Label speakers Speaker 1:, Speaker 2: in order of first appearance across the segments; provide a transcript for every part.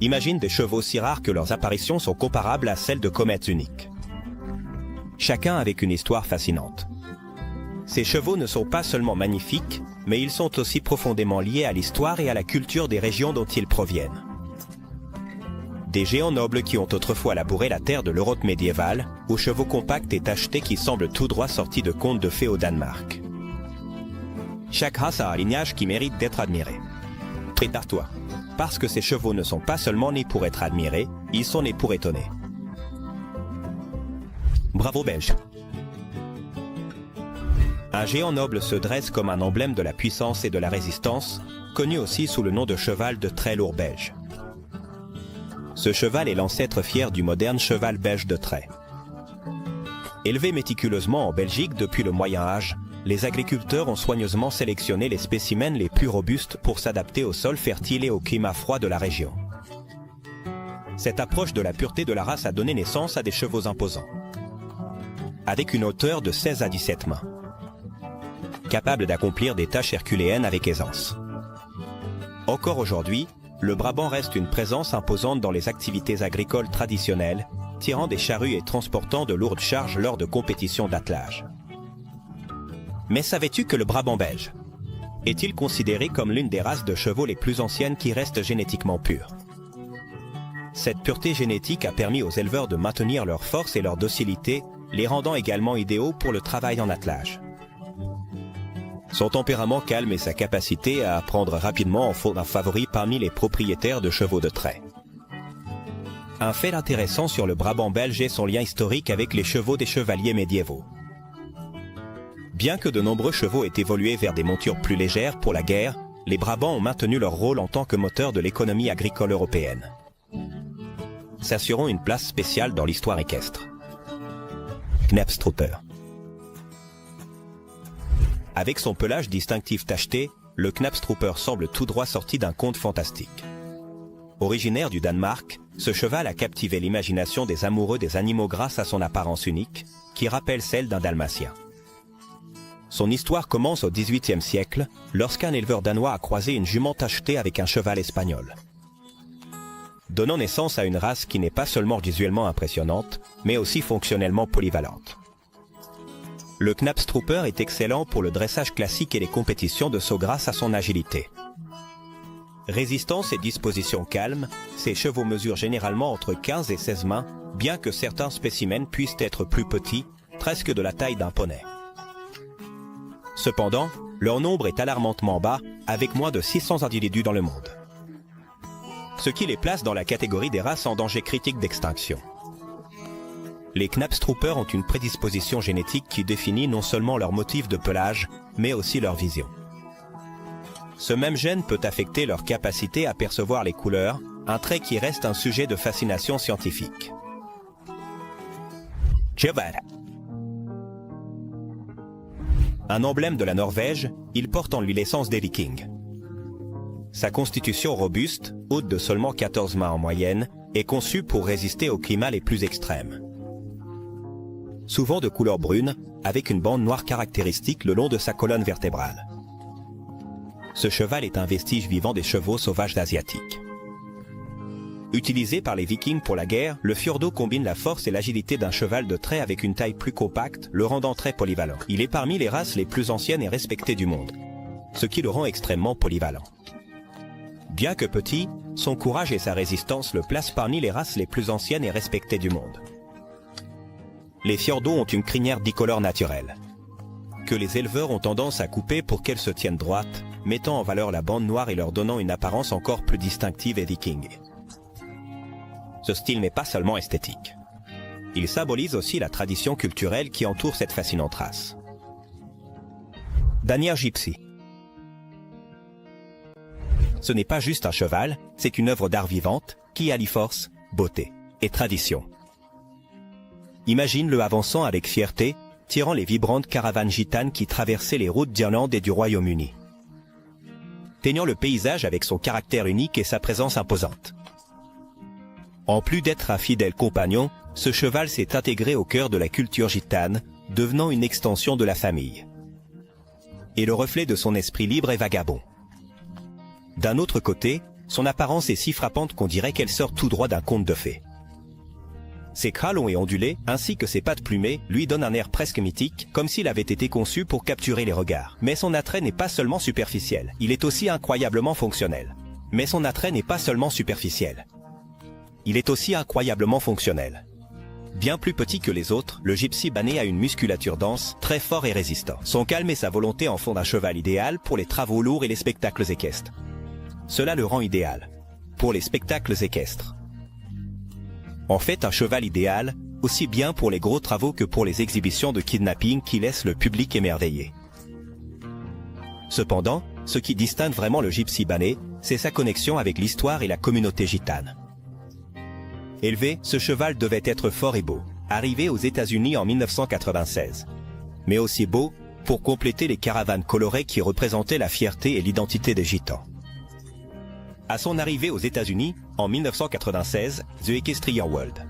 Speaker 1: Imagine des chevaux si rares que leurs apparitions sont comparables à celles de comètes uniques. Chacun avec une histoire fascinante. Ces chevaux ne sont pas seulement magnifiques, mais ils sont aussi profondément liés à l'histoire et à la culture des régions dont ils proviennent. Des géants nobles qui ont autrefois labouré la terre de l'Europe médiévale, aux chevaux compacts et tachetés qui semblent tout droit sortis de contes de fées au Danemark. Chaque race a un lignage qui mérite d'être admiré. Prépare-toi, parce que ces chevaux ne sont pas seulement nés pour être admirés, ils sont nés pour étonner. Bravo Belge! Un géant noble se dresse comme un emblème de la puissance et de la résistance, connu aussi sous le nom de cheval de trait lourd belge. Ce cheval est l'ancêtre fier du moderne cheval belge de trait. Élevé méticuleusement en Belgique depuis le Moyen Âge, les agriculteurs ont soigneusement sélectionné les spécimens les plus robustes pour s'adapter au sol fertile et au climat froid de la région. Cette approche de la pureté de la race a donné naissance à des chevaux imposants, avec une hauteur de 16 à 17 mains, capables d'accomplir des tâches herculéennes avec aisance. Encore aujourd'hui, le Brabant reste une présence imposante dans les activités agricoles traditionnelles, tirant des charrues et transportant de lourdes charges lors de compétitions d'attelage. Mais savais-tu que le Brabant belge est-il considéré comme l'une des races de chevaux les plus anciennes qui restent génétiquement pures? Cette pureté génétique a permis aux éleveurs de maintenir leur force et leur docilité, les rendant également idéaux pour le travail en attelage. Son tempérament calme et sa capacité à apprendre rapidement en font un favori parmi les propriétaires de chevaux de trait. Un fait intéressant sur le Brabant belge est son lien historique avec les chevaux des chevaliers médiévaux. Bien que de nombreux chevaux aient évolué vers des montures plus légères pour la guerre, les Brabants ont maintenu leur rôle en tant que moteur de l'économie agricole européenne, s'assurant une place spéciale dans l'histoire équestre. Knapstrupper. Avec son pelage distinctif tacheté, le Knapstrupper semble tout droit sorti d'un conte fantastique. Originaire du Danemark, ce cheval a captivé l'imagination des amoureux des animaux grâce à son apparence unique, qui rappelle celle d'un dalmatien. Son histoire commence au XVIIIe siècle, lorsqu'un éleveur danois a croisé une jument tachetée avec un cheval espagnol, donnant naissance à une race qui n'est pas seulement visuellement impressionnante, mais aussi fonctionnellement polyvalente. Le Knapstrupper est excellent pour le dressage classique et les compétitions de saut grâce à son agilité. Résistance et disposition calme, ces chevaux mesurent généralement entre 15 et 16 mains, bien que certains spécimens puissent être plus petits, presque de la taille d'un poney. Cependant, leur nombre est alarmantement bas, avec moins de 600 individus dans le monde, ce qui les place dans la catégorie des races en danger critique d'extinction. Les Knapstruppers ont une prédisposition génétique qui définit non seulement leur motif de pelage, mais aussi leur vision. Ce même gène peut affecter leur capacité à percevoir les couleurs, un trait qui reste un sujet de fascination scientifique. Cheval. Un emblème de la Norvège, il porte en lui l'essence des Vikings. Sa constitution robuste, haute de seulement 14 mains en moyenne, est conçue pour résister aux climats les plus extrêmes. Souvent de couleur brune, avec une bande noire caractéristique le long de sa colonne vertébrale. Ce cheval est un vestige vivant des chevaux sauvages asiatiques. Utilisé par les Vikings pour la guerre, le Fjordo combine la force et l'agilité d'un cheval de trait avec une taille plus compacte, le rendant très polyvalent. Il est parmi les races les plus anciennes et respectées du monde, ce qui le rend extrêmement polyvalent. Bien que petit, son courage et sa résistance le placent parmi les races les plus anciennes et respectées du monde. Les Fjordo ont une crinière bicolore naturelle, que les éleveurs ont tendance à couper pour qu'elle se tienne droite, mettant en valeur la bande noire et leur donnant une apparence encore plus distinctive et viking. Ce style n'est pas seulement esthétique. Il symbolise aussi la tradition culturelle qui entoure cette fascinante race. Danier Gypsy. Ce n'est pas juste un cheval, c'est une œuvre d'art vivante qui allie force, beauté et tradition. Imagine-le avançant avec fierté, tirant les vibrantes caravanes gitanes qui traversaient les routes d'Irlande et du Royaume-Uni, teignant le paysage avec son caractère unique et sa présence imposante. En plus d'être un fidèle compagnon, ce cheval s'est intégré au cœur de la culture gitane, devenant une extension de la famille, et le reflet de son esprit libre et vagabond. D'un autre côté, son apparence est si frappante qu'on dirait qu'elle sort tout droit d'un conte de fées. Ses crânes longs et ondulés, ainsi que ses pattes plumées, lui donnent un air presque mythique, comme s'il avait été conçu pour capturer les regards. Mais son attrait n'est pas seulement superficiel, il est aussi incroyablement fonctionnel. Mais son attrait n'est pas seulement superficiel. Il est aussi incroyablement fonctionnel. Bien plus petit que les autres, le gypsy banné a une musculature dense, très fort et résistant. Son calme et sa volonté en font un cheval idéal pour les travaux lourds et les spectacles équestres. Cela le rend idéal pour les spectacles équestres. En fait, un cheval idéal, aussi bien pour les gros travaux que pour les exhibitions de kidnapping qui laissent le public émerveillé. Cependant, ce qui distingue vraiment le gypsy banné, c'est sa connexion avec l'histoire et la communauté gitane. Élevé, ce cheval devait être fort et beau, arrivé aux États-Unis en 1996. Mais aussi beau, pour compléter les caravanes colorées qui représentaient la fierté et l'identité des gitans. À son arrivée aux États-Unis, en 1996, The Equestrian World,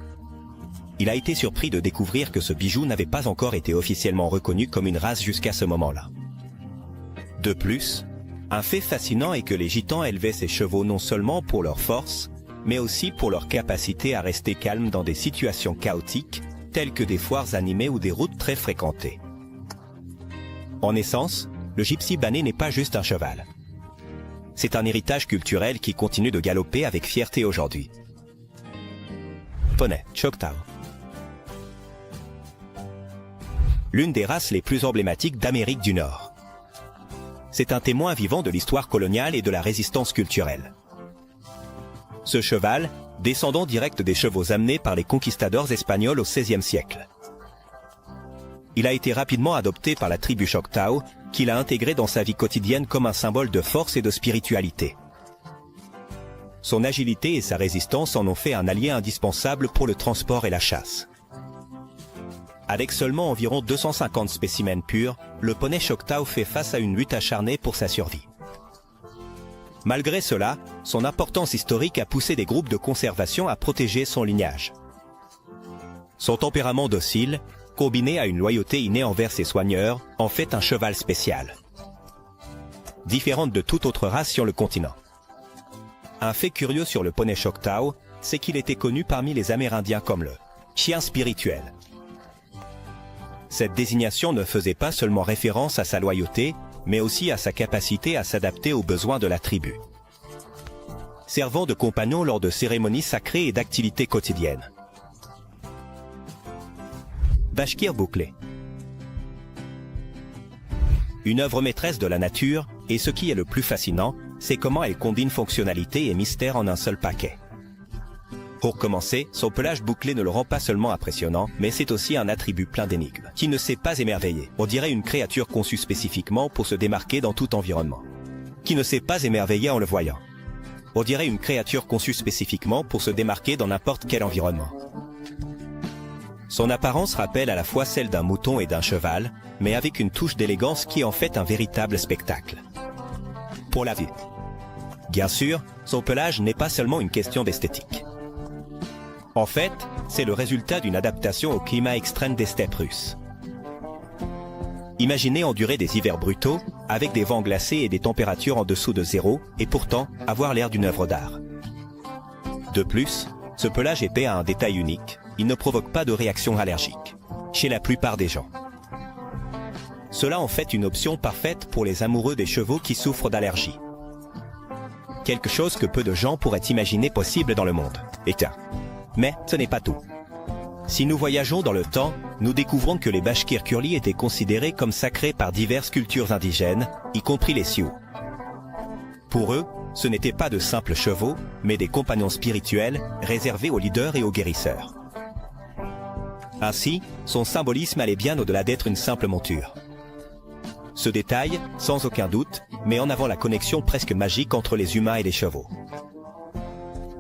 Speaker 1: il a été surpris de découvrir que ce bijou n'avait pas encore été officiellement reconnu comme une race jusqu'à ce moment-là. De plus, un fait fascinant est que les gitans élevaient ces chevaux non seulement pour leur force, mais aussi pour leur capacité à rester calmes dans des situations chaotiques, telles que des foires animées ou des routes très fréquentées. En essence, le gypsy banné n'est pas juste un cheval. C'est un héritage culturel qui continue de galoper avec fierté aujourd'hui. Poney Choctaw. L'une des races les plus emblématiques d'Amérique du Nord. C'est un témoin vivant de l'histoire coloniale et de la résistance culturelle. Ce cheval, descendant direct des chevaux amenés par les conquistadors espagnols au XVIe siècle. Il a été rapidement adopté par la tribu Choctaw, qu'il a intégré dans sa vie quotidienne comme un symbole de force et de spiritualité. Son agilité et sa résistance en ont fait un allié indispensable pour le transport et la chasse. Avec seulement environ 250 spécimens purs, le poney Choctaw fait face à une lutte acharnée pour sa survie. Malgré cela, son importance historique a poussé des groupes de conservation à protéger son lignage. Son tempérament docile, combiné à une loyauté innée envers ses soigneurs, en fait un cheval spécial. Différente de toute autre race sur le continent. Un fait curieux sur le poney Choctaw, c'est qu'il était connu parmi les Amérindiens comme le chien spirituel. Cette désignation ne faisait pas seulement référence à sa loyauté, mais aussi à sa capacité à s'adapter aux besoins de la tribu. Servant de compagnon lors de cérémonies sacrées et d'activités quotidiennes. Bashkir bouclé. Une œuvre maîtresse de la nature, et ce qui est le plus fascinant, c'est comment elle combine fonctionnalité et mystère en un seul paquet. Pour commencer, son pelage bouclé ne le rend pas seulement impressionnant, mais c'est aussi un attribut plein d'énigmes. Qui ne sait pas émerveiller? On dirait une créature conçue spécifiquement pour se démarquer dans tout environnement. Qui ne sait pas émerveiller en le voyant? On dirait une créature conçue spécifiquement pour se démarquer dans n'importe quel environnement. Son apparence rappelle à la fois celle d'un mouton et d'un cheval, mais avec une touche d'élégance qui est en fait un véritable spectacle. Pour la vue. Bien sûr, son pelage n'est pas seulement une question d'esthétique. En fait, c'est le résultat d'une adaptation au climat extrême des steppes russes. Imaginez endurer des hivers brutaux, avec des vents glacés et des températures en dessous de zéro, et pourtant avoir l'air d'une œuvre d'art. De plus, ce pelage épais a un détail unique, il ne provoque pas de réaction allergique, chez la plupart des gens. Cela en fait une option parfaite pour les amoureux des chevaux qui souffrent d'allergies. Quelque chose que peu de gens pourraient imaginer possible dans le monde. Et tiens. Mais ce n'est pas tout. Si nous voyageons dans le temps, nous découvrons que les Bashkir Kurli étaient considérés comme sacrés par diverses cultures indigènes, y compris les Sioux. Pour eux, ce n'étaient pas de simples chevaux, mais des compagnons spirituels réservés aux leaders et aux guérisseurs. Ainsi, son symbolisme allait bien au-delà d'être une simple monture. Ce détail, sans aucun doute, met en avant la connexion presque magique entre les humains et les chevaux.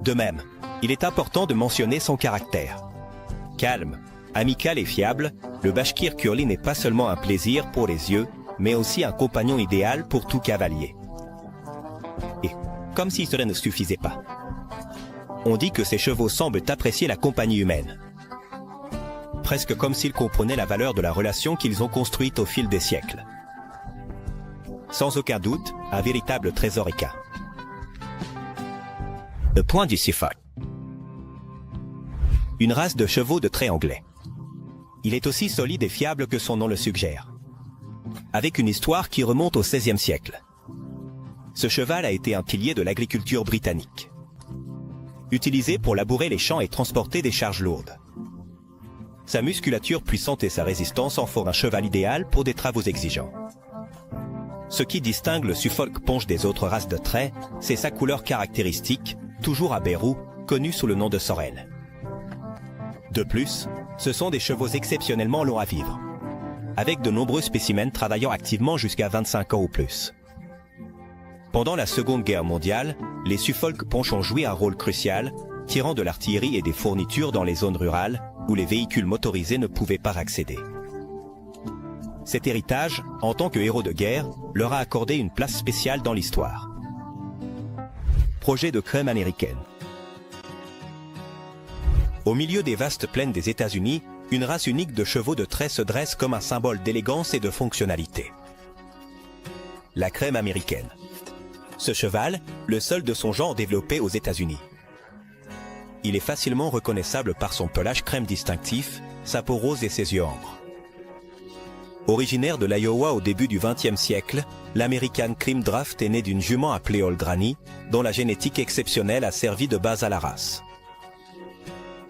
Speaker 1: De même, il est important de mentionner son caractère. Calme, amical et fiable, le Bashkir Kurli n'est pas seulement un plaisir pour les yeux, mais aussi un compagnon idéal pour tout cavalier. Et, comme si cela ne suffisait pas, on dit que ces chevaux semblent apprécier la compagnie humaine. Presque comme s'ils comprenaient la valeur de la relation qu'ils ont construite au fil des siècles. Sans aucun doute, un véritable trésor équin. Le point du Suffolk. Une race de chevaux de trait anglais. Il est aussi solide et fiable que son nom le suggère. Avec une histoire qui remonte au XVIe siècle. Ce cheval a été un pilier de l'agriculture britannique. Utilisé pour labourer les champs et transporter des charges lourdes. Sa musculature puissante et sa résistance en font un cheval idéal pour des travaux exigeants. Ce qui distingue le Suffolk Ponche des autres races de trait, c'est sa couleur caractéristique, toujours à baies roux, connue sous le nom de sorel. De plus, ce sont des chevaux exceptionnellement longs à vivre, avec de nombreux spécimens travaillant activement jusqu'à 25 ans ou plus. Pendant la Seconde Guerre mondiale, les Suffolk Ponche ont joué un rôle crucial, tirant de l'artillerie et des fournitures dans les zones rurales où les véhicules motorisés ne pouvaient pas accéder. Cet héritage, en tant que héros de guerre, leur a accordé une place spéciale dans l'histoire. Projet de crème américaine. Au milieu des vastes plaines des États-Unis, une race unique de chevaux de trait se dresse comme un symbole d'élégance et de fonctionnalité. La crème américaine. Ce cheval, le seul de son genre développé aux États-Unis. Il est facilement reconnaissable par son pelage crème distinctif, sa peau rose et ses yeux ambres. Originaire de l'Iowa au début du XXe siècle, l'American Cream Draft est né d'une jument appelée Old Granny, dont la génétique exceptionnelle a servi de base à la race.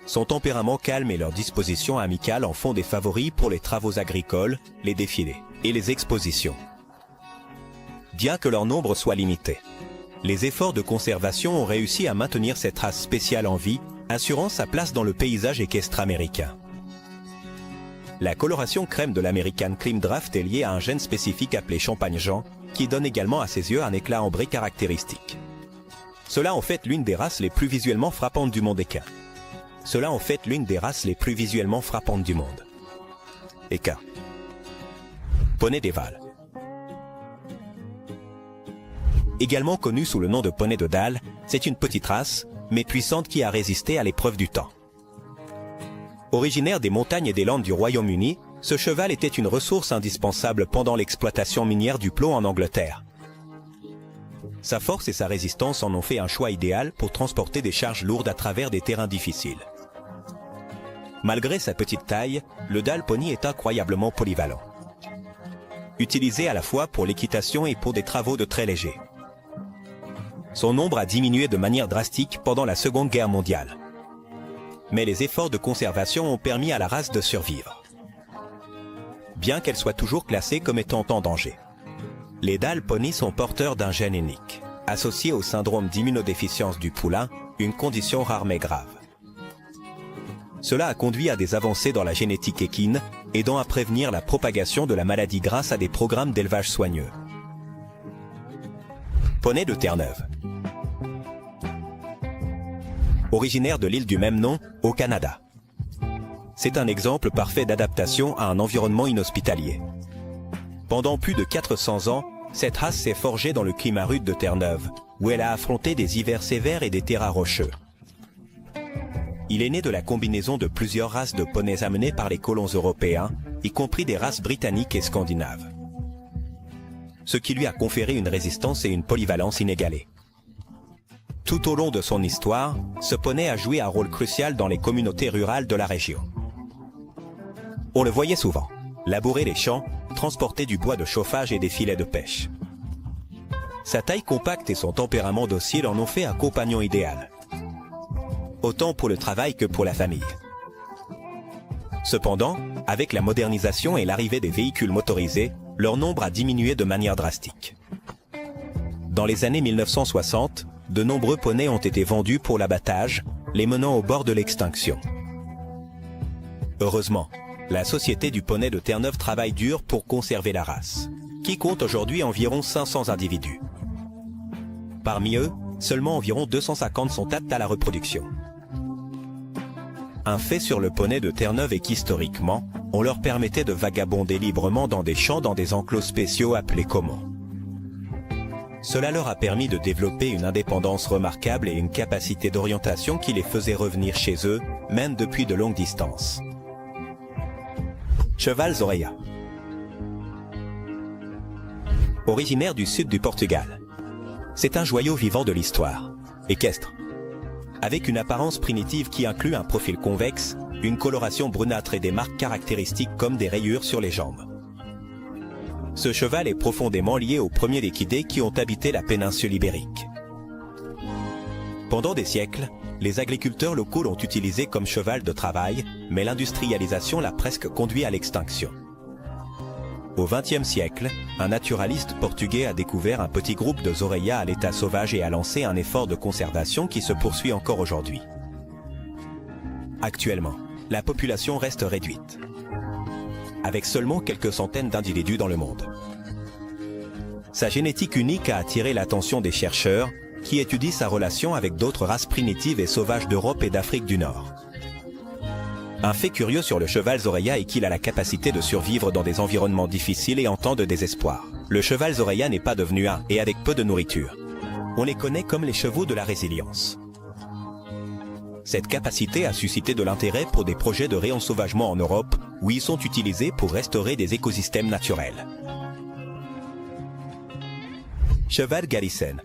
Speaker 1: Son tempérament calme et leur disposition amicale en font des favoris pour les travaux agricoles, les défilés et les expositions. Bien que leur nombre soit limité, les efforts de conservation ont réussi à maintenir cette race spéciale en vie, assurant sa place dans le paysage équestre américain. La coloration crème de l'American Cream Draft est liée à un gène spécifique appelé champagne-jean, qui donne également à ses yeux un éclat ambré caractéristique. Cela en fait l'une des races les plus visuellement frappantes du monde équin. Équin. Poney d'Éval. Également connue sous le nom de poney de dalle, c'est une petite race, mais puissante qui a résisté à l'épreuve du temps. Originaire des montagnes et des landes du Royaume-Uni, ce cheval était une ressource indispensable pendant l'exploitation minière du plomb en Angleterre. Sa force et sa résistance en ont fait un choix idéal pour transporter des charges lourdes à travers des terrains difficiles. Malgré sa petite taille, le Dall Pony est incroyablement polyvalent. Utilisé à la fois pour l'équitation et pour des travaux de très légers. Son nombre a diminué de manière drastique pendant la Seconde Guerre mondiale. Mais les efforts de conservation ont permis à la race de survivre. Bien qu'elle soit toujours classée comme étant en danger. Les Dall Pony sont porteurs d'un gène unique, associé au syndrome d'immunodéficience du poulain, une condition rare mais grave. Cela a conduit à des avancées dans la génétique équine, aidant à prévenir la propagation de la maladie grâce à des programmes d'élevage soigneux. Poney de Terre-Neuve. Originaire de l'île du même nom, au Canada. C'est un exemple parfait d'adaptation à un environnement inhospitalier. Pendant plus de 400 ans, cette race s'est forgée dans le climat rude de Terre-Neuve, où elle a affronté des hivers sévères et des terrains rocheux. Il est né de la combinaison de plusieurs races de poneys amenées par les colons européens, y compris des races britanniques et scandinaves. Ce qui lui a conféré une résistance et une polyvalence inégalées. Tout au long de son histoire, ce poney a joué un rôle crucial dans les communautés rurales de la région. On le voyait souvent, labourer les champs, transporter du bois de chauffage et des filets de pêche. Sa taille compacte et son tempérament docile en ont fait un compagnon idéal. Autant pour le travail que pour la famille. Cependant, avec la modernisation et l'arrivée des véhicules motorisés, leur nombre a diminué de manière drastique. Dans les années 1960, de nombreux poneys ont été vendus pour l'abattage, les menant au bord de l'extinction. Heureusement, la Société du poney de Terre-Neuve travaille dur pour conserver la race, qui compte aujourd'hui environ 500 individus. Parmi eux, seulement environ 250 sont aptes à la reproduction. Un fait sur le poney de Terre-Neuve est qu'historiquement, on leur permettait de vagabonder librement dans des champs dans des enclos spéciaux appelés communs. Cela leur a permis de développer une indépendance remarquable et une capacité d'orientation qui les faisait revenir chez eux, même depuis de longues distances. Cheval Zoreia. Originaire du sud du Portugal. C'est un joyau vivant de l'histoire, équestre. Avec une apparence primitive qui inclut un profil convexe, une coloration brunâtre et des marques caractéristiques comme des rayures sur les jambes. Ce cheval est profondément lié aux premiers liquidés qui ont habité la péninsule ibérique. Pendant des siècles, les agriculteurs locaux l'ont utilisé comme cheval de travail, mais l'industrialisation l'a presque conduit à l'extinction. Au XXe siècle, un naturaliste portugais a découvert un petit groupe de Zorreia à l'état sauvage et a lancé un effort de conservation qui se poursuit encore aujourd'hui. Actuellement, la population reste réduite, avec seulement quelques centaines d'individus dans le monde. Sa génétique unique a attiré l'attention des chercheurs qui étudient sa relation avec d'autres races primitives et sauvages d'Europe et d'Afrique du Nord. Un fait curieux sur le cheval Zorreia est qu'il a la capacité de survivre dans des environnements difficiles et en temps de désespoir. Le cheval Zorreia n'est pas devenu un et avec peu de nourriture. On les connaît comme les chevaux de la résilience. Cette capacité a suscité de l'intérêt pour des projets de réensauvagement en Europe, où ils sont utilisés pour restaurer des écosystèmes naturels. Cheval galicène.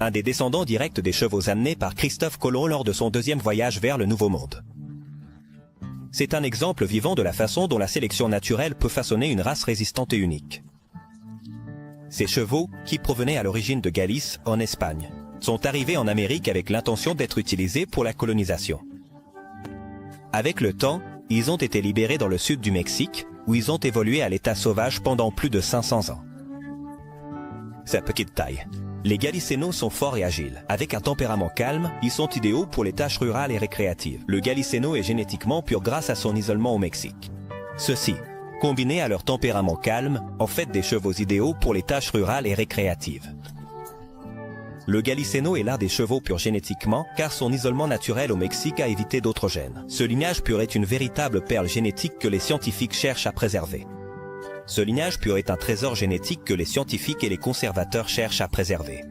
Speaker 1: Un des descendants directs des chevaux amenés par Christophe Colomb lors de son deuxième voyage vers le Nouveau Monde. C'est un exemple vivant de la façon dont la sélection naturelle peut façonner une race résistante et unique. Ces chevaux, qui provenaient à l'origine de Galice, en Espagne, sont arrivés en Amérique avec l'intention d'être utilisés pour la colonisation. Avec le temps, ils ont été libérés dans le sud du Mexique, où ils ont évolué à l'état sauvage pendant plus de 500 ans. Sa petite taille. Les Galicénos sont forts et agiles. Avec un tempérament calme, ils sont idéaux pour les tâches rurales et récréatives. Le Galicéno est génétiquement pur grâce à son isolement au Mexique. Ceux-ci, combinés à leur tempérament calme, en fait des chevaux idéaux pour les tâches rurales et récréatives. Le Galicéno est l'un des chevaux purs génétiquement, car son isolement naturel au Mexique a évité d'autres gènes. Ce lignage pur est une véritable perle génétique que les scientifiques cherchent à préserver. Ce lignage pur est un trésor génétique que les scientifiques et les conservateurs cherchent à préserver.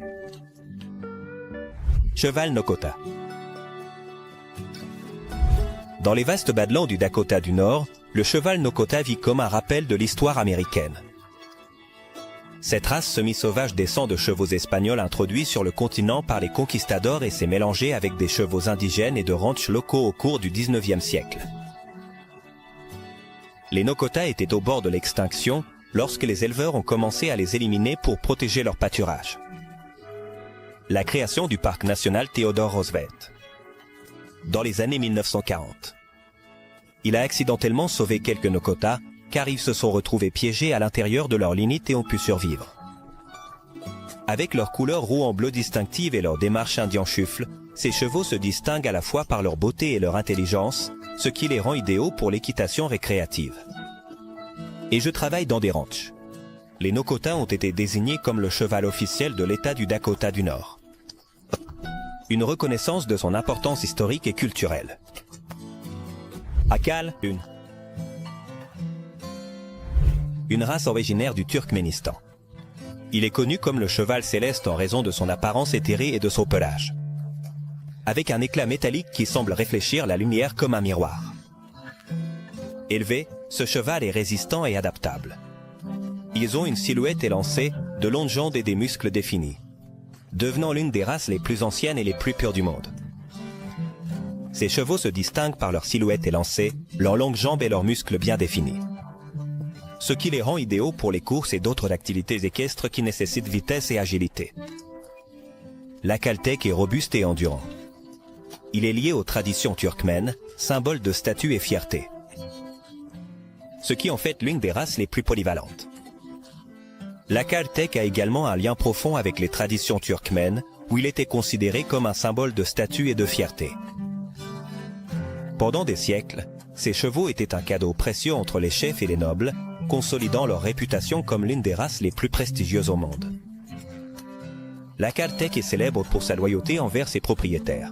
Speaker 1: Cheval Nokota. Dans les vastes badlands du Dakota du Nord, le cheval Nokota vit comme un rappel de l'histoire américaine. Cette race semi-sauvage descend de chevaux espagnols introduits sur le continent par les conquistadors et s'est mélangée avec des chevaux indigènes et de ranchs locaux au cours du XIXe siècle. Les Nokota étaient au bord de l'extinction lorsque les éleveurs ont commencé à les éliminer pour protéger leur pâturage. La création du parc national Theodore Roosevelt. Dans les années 1940. Il a accidentellement sauvé quelques Nokota car ils se sont retrouvés piégés à l'intérieur de leur limite et ont pu survivre. Avec leur couleur roux en bleu distinctive et leur démarche indien chufle, ces chevaux se distinguent à la fois par leur beauté et leur intelligence, ce qui les rend idéaux pour l'équitation récréative. Et je travaille dans des ranchs. Les Nokota ont été désignés comme le cheval officiel de l'État du Dakota du Nord. Une reconnaissance de son importance historique et culturelle. Akal, une race originaire du Turkménistan. Il est connu comme le cheval céleste en raison de son apparence éthérée et de son pelage. Avec un éclat métallique qui semble réfléchir la lumière comme un miroir. Élevé, ce cheval est résistant et adaptable. Ils ont une silhouette élancée, de longues jambes et des muscles définis, devenant l'une des races les plus anciennes et les plus pures du monde. Ces chevaux se distinguent par leur silhouette élancée, leurs longues jambes et leurs muscles bien définis. Ce qui les rend idéaux pour les courses et d'autres activités équestres qui nécessitent vitesse et agilité. L'Akaltek est robuste et endurant. Il est lié aux traditions turkmènes, symbole de statut et fierté. Ce qui en fait l'une des races les plus polyvalentes. L'Akaltek a également un lien profond avec les traditions turkmènes, où il était considéré comme un symbole de statut et de fierté. Pendant des siècles, ces chevaux étaient un cadeau précieux entre les chefs et les nobles, consolidant leur réputation comme l'une des races les plus prestigieuses au monde. L'Akaltek est célèbre pour sa loyauté envers ses propriétaires.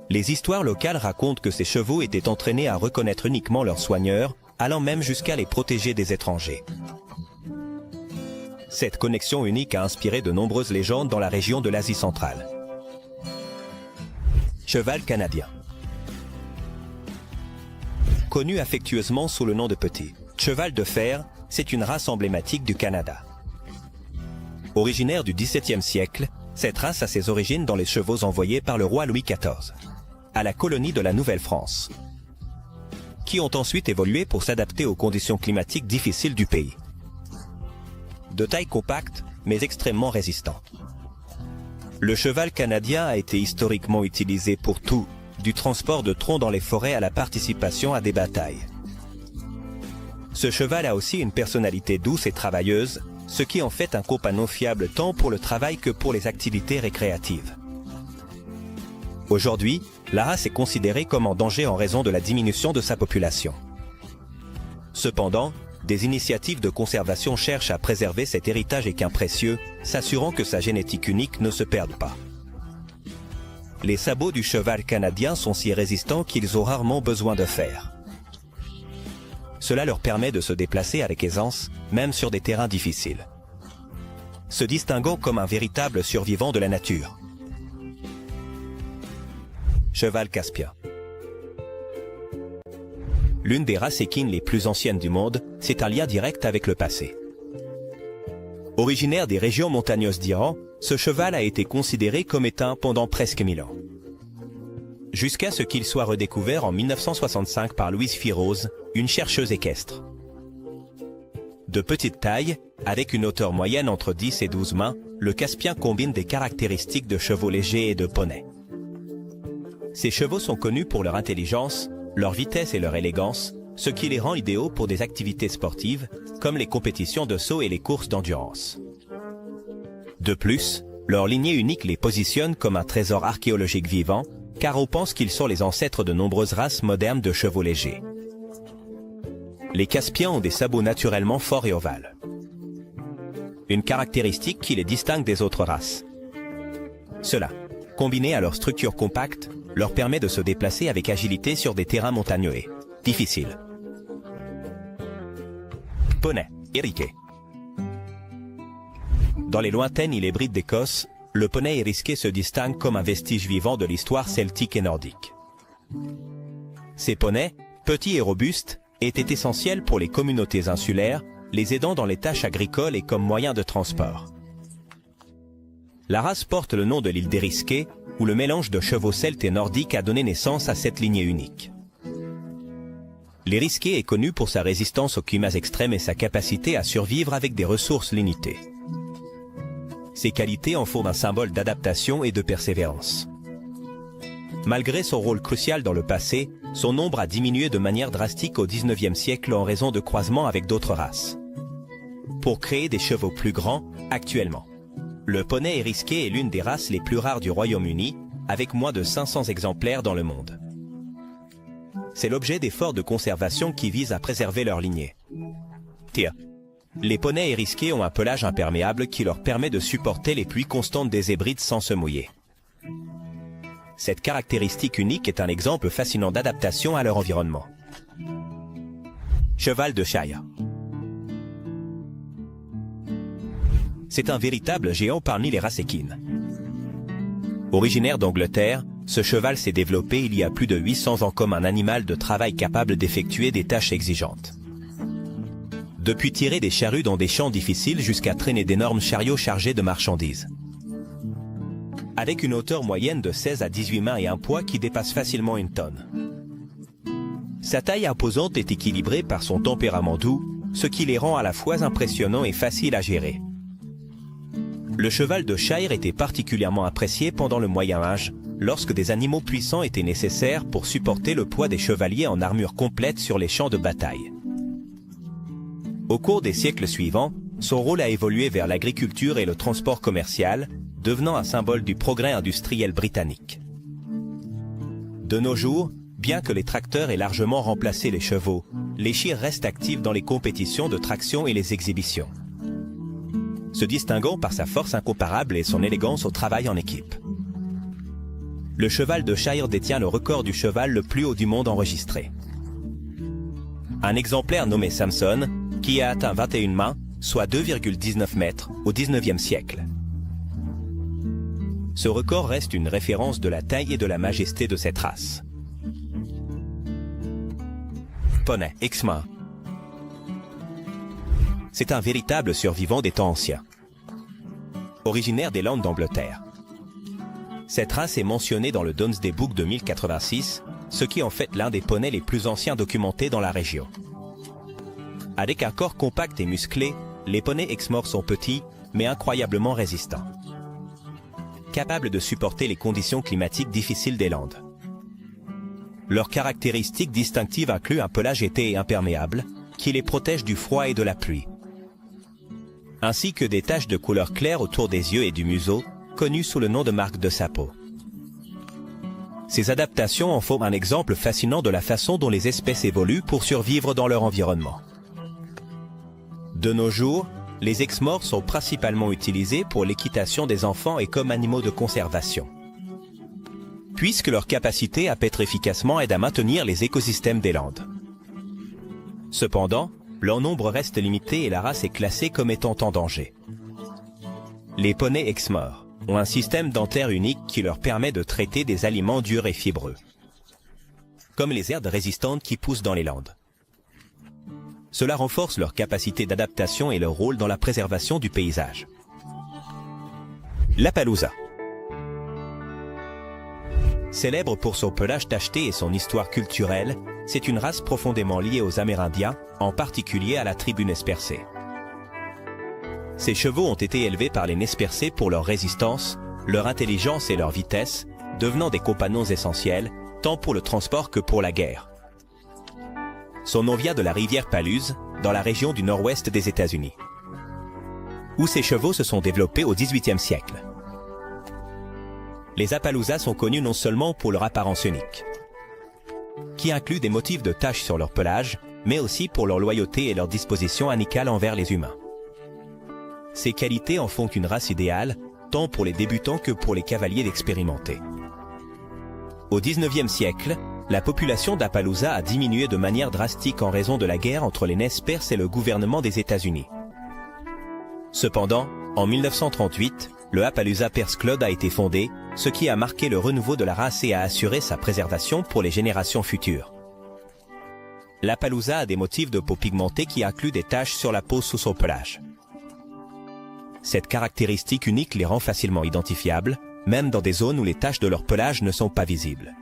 Speaker 1: Les histoires locales racontent que ces chevaux étaient entraînés à reconnaître uniquement leurs soigneurs, allant même jusqu'à les protéger des étrangers. Cette connexion unique a inspiré de nombreuses légendes dans la région de l'Asie centrale. Cheval canadien. Connu affectueusement sous le nom de Petit Cheval de fer, c'est une race emblématique du Canada. Originaire du XVIIe siècle, Cette race a ses origines dans les chevaux envoyés par le roi Louis XIV, à la colonie de la Nouvelle-France, qui ont ensuite évolué pour s'adapter aux conditions climatiques difficiles du pays. De taille compacte, mais extrêmement résistant. Le cheval canadien a été historiquement utilisé pour tout, du transport de troncs dans les forêts à la participation à des batailles. Ce cheval a aussi une personnalité douce et travailleuse, ce qui en fait un compagnon fiable tant pour le travail que pour les activités récréatives. Aujourd'hui, la race est considérée comme en danger en raison de la diminution de sa population. Cependant, des initiatives de conservation cherchent à préserver cet héritage équin précieux, s'assurant que sa génétique unique ne se perde pas. Les sabots du cheval canadien sont si résistants qu'ils ont rarement besoin de fer. Cela leur permet de se déplacer avec aisance, même sur des terrains difficiles, se distinguant comme un véritable survivant de la nature. Cheval caspien. L'une des races équines les plus anciennes du monde, c'est un lien direct avec le passé. Originaire des régions montagneuses d'Iran, ce cheval a été considéré comme éteint pendant presque 1000 ans. Jusqu'à ce qu'il soit redécouvert en 1965 par Louise Firose, une chercheuse équestre. De petite taille, avec une hauteur moyenne entre 10 et 12 mains, le caspien combine des caractéristiques de chevaux légers et de poneys. Ces chevaux sont connus pour leur intelligence, leur vitesse et leur élégance, ce qui les rend idéaux pour des activités sportives, comme les compétitions de saut et les courses d'endurance. De plus, leur lignée unique les positionne comme un trésor archéologique vivant, car on pense qu'ils sont les ancêtres de nombreuses races modernes de chevaux légers. Les caspiens ont des sabots naturellement forts et ovales, une caractéristique qui les distingue des autres races. Cela, combiné à leur structure compacte, leur permet de se déplacer avec agilité sur des terrains montagneux et difficiles. Poney, Ériqué. Dans les lointaines îles Hébrides d'Écosse, le poney érisqué se distingue comme un vestige vivant de l'histoire celtique et nordique. Ces poneys, petits et robustes, étaient essentiels pour les communautés insulaires, les aidant dans les tâches agricoles et comme moyen de transport. La race porte le nom de l'île d'Érisqué, où le mélange de chevaux celtes et nordiques a donné naissance à cette lignée unique. L'Érisqué est connu pour sa résistance aux climats extrêmes et sa capacité à survivre avec des ressources limitées. Ces qualités en font un symbole d'adaptation et de persévérance. Malgré son rôle crucial dans le passé, son nombre a diminué de manière drastique au XIXe siècle en raison de croisements avec d'autres races. Pour créer des chevaux plus grands, actuellement, le poney érisqué est l'une des races les plus rares du Royaume-Uni, avec moins de 500 exemplaires dans le monde. C'est l'objet d'efforts de conservation qui visent à préserver leur lignée. Tiens. Les poneys érisqués ont un pelage imperméable qui leur permet de supporter les pluies constantes des Hébrides sans se mouiller. Cette caractéristique unique est un exemple fascinant d'adaptation à leur environnement. Cheval de Shire. C'est un véritable géant parmi les races équines. Originaire d'Angleterre, ce cheval s'est développé il y a plus de 800 ans comme un animal de travail capable d'effectuer des tâches exigeantes. Depuis tirer des charrues dans des champs difficiles jusqu'à traîner d'énormes chariots chargés de marchandises. Avec une hauteur moyenne de 16 à 18 mains et un poids qui dépasse facilement 1 tonne. Sa taille imposante est équilibrée par son tempérament doux, ce qui les rend à la fois impressionnants et faciles à gérer. Le cheval de Shire était particulièrement apprécié pendant le Moyen Âge, lorsque des animaux puissants étaient nécessaires pour supporter le poids des chevaliers en armure complète sur les champs de bataille. Au cours des siècles suivants, son rôle a évolué vers l'agriculture et le transport commercial, devenant un symbole du progrès industriel britannique. De nos jours, bien que les tracteurs aient largement remplacé les chevaux, les shires restent actifs dans les compétitions de traction et les exhibitions, se distinguant par sa force incomparable et son élégance au travail en équipe. Le cheval de Shire détient le record du cheval le plus haut du monde enregistré. Un exemplaire nommé Samson, qui a atteint 21 mains, soit 2,19 mètres, au XIXe siècle. Ce record reste une référence de la taille et de la majesté de cette race. Poney Exmouth. C'est un véritable survivant des temps anciens. Originaire des Landes d'Angleterre, Cette race est mentionnée dans le Domesday Book de 1086, ce qui est en fait l'un des poneys les plus anciens documentés dans la région. Avec un corps compact et musclé, les poneys Exmoor sont petits, mais incroyablement résistants. Capables de supporter les conditions climatiques difficiles des Landes. Leurs caractéristiques distinctives incluent un pelage épais et imperméable, qui les protège du froid et de la pluie, ainsi que des taches de couleur claire autour des yeux et du museau, connues sous le nom de marque de sa peau. Ces adaptations en forment un exemple fascinant de la façon dont les espèces évoluent pour survivre dans leur environnement. De nos jours, les Exmoor sont principalement utilisés pour l'équitation des enfants et comme animaux de conservation, puisque leur capacité à paître efficacement aide à maintenir les écosystèmes des Landes. Cependant, leur nombre reste limité et la race est classée comme étant en danger. Les poneys Exmoor ont un système dentaire unique qui leur permet de traiter des aliments durs et fibreux, comme les herbes résistantes qui poussent dans les Landes. Cela renforce leur capacité d'adaptation et leur rôle dans la préservation du paysage. L'Appaloosa. Célèbre pour son pelage tacheté et son histoire culturelle, c'est une race profondément liée aux Amérindiens, en particulier à la tribu Nez Percé. Ces chevaux ont été élevés par les Nez Percé pour leur résistance, leur intelligence et leur vitesse, devenant des compagnons essentiels, tant pour le transport que pour la guerre. Son nom vient de la rivière Palouse, dans la région du nord-ouest des États-Unis, où ces chevaux se sont développés au XVIIIe siècle. Les Appaloosas sont connus non seulement pour leur apparence unique, qui inclut des motifs de taches sur leur pelage, mais aussi pour leur loyauté et leur disposition amicale envers les humains. Ces qualités en font une race idéale, tant pour les débutants que pour les cavaliers expérimentés. Au XIXe siècle, la population d'Appaloosa a diminué de manière drastique en raison de la guerre entre les Nez Percé et le gouvernement des États-Unis. Cependant, en 1938, le Appaloosa Perce Club a été fondé, ce qui a marqué le renouveau de la race et a assuré sa préservation pour les générations futures. L'Appaloosa a des motifs de peau pigmentée qui incluent des taches sur la peau sous son pelage. Cette caractéristique unique les rend facilement identifiables, même dans des zones où les taches de leur pelage ne sont pas visibles.